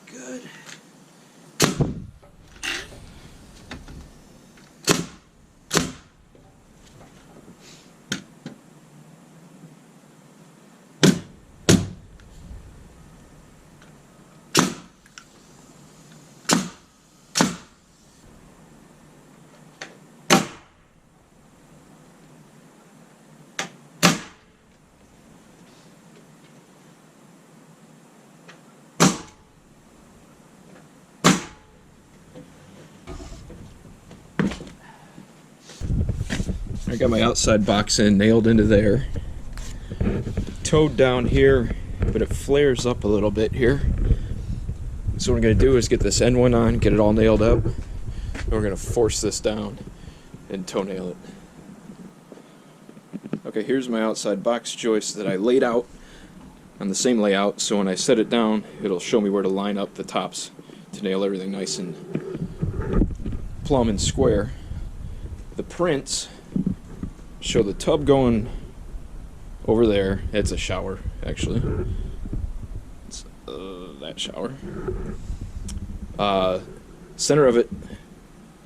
Good. I got my outside box in, nailed into there. Towed down here, but it flares up a little bit here. So what I'm going to do is get this end one on, get it all nailed up, and we're going to force this down and toe nail it. Okay, here's my outside box joist that I laid out on the same layout, so when I set it down, it'll show me where to line up the tops to nail everything nice and plumb and square. The prints show the tub going over there. It's a shower, actually. It's that shower. Center of it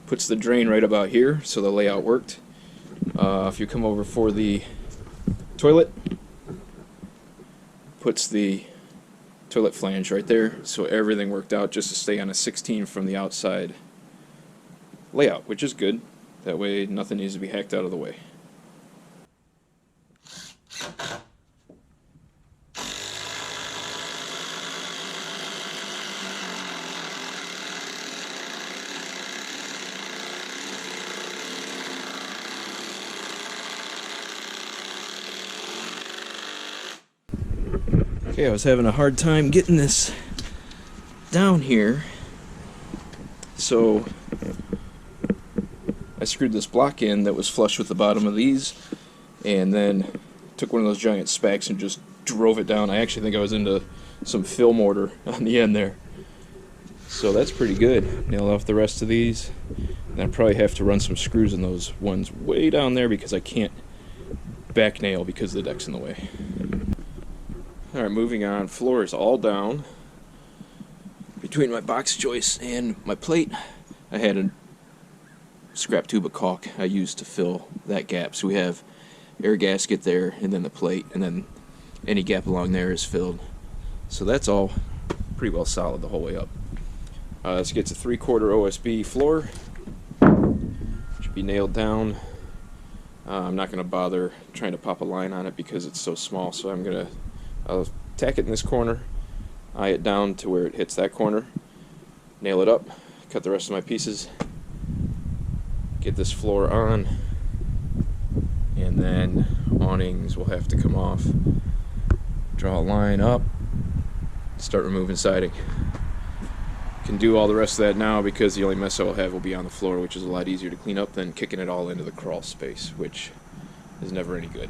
puts the drain right about here, so the layout worked. If you come over for the toilet, puts the toilet flange right there, so everything worked out just to stay on a 16 from the outside layout, which is good. That way nothing needs to be hacked out of the way. Okay, I was having a hard time getting this down here, so I screwed this block in that was flush with the bottom of these, and then took one of those giant spacks and just drove it down. I actually think I was into some fill mortar on the end there. So that's pretty good. Nail off the rest of these. And I probably have to run some screws in those ones way down there because I can't back nail because the deck's in the way. Alright, moving on. Floor is all down. Between my box joist and my plate, I had a scrap tube of caulk I used to fill that gap. So we have air gasket there, and then the plate, and then any gap along there is filled. So that's all pretty well solid the whole way up. This gets a 3/4 OSB floor. Should be nailed down. I'm not going to bother trying to pop a line on it because it's so small, so I'll tack it in this corner, eye it down to where it hits that corner, nail it up, cut the rest of my pieces, get this floor on, and then awnings will have to come off. Draw a line up, start removing siding. Can do all the rest of that now because the only mess I will have will be on the floor, which is a lot easier to clean up than kicking it all into the crawl space, which is never any good.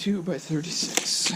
32 by 36.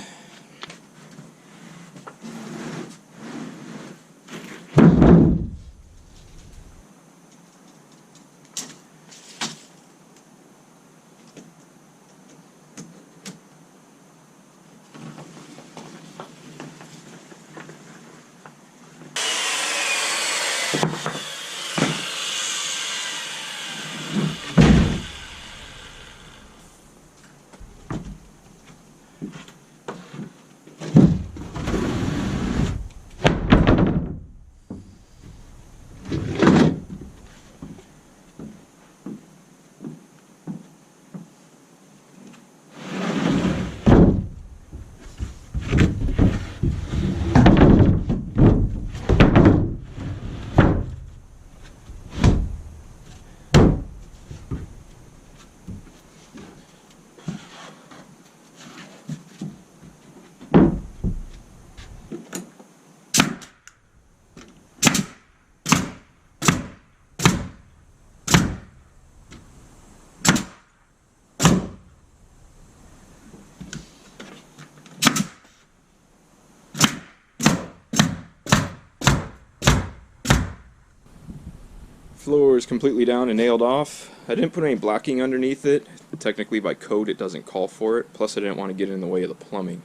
Floor is completely down and nailed off. I didn't put any blocking underneath it. Technically by code it doesn't call for it. Plus I didn't want to get in the way of the plumbing.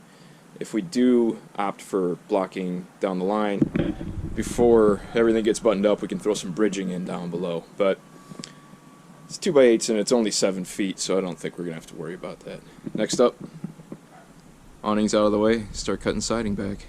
If we do opt for blocking down the line, before everything gets buttoned up we can throw some bridging in down below. But it's 2x8s and it's only 7 feet, so I don't think we're going to have to worry about that. Next up, awnings out of the way, start cutting siding back.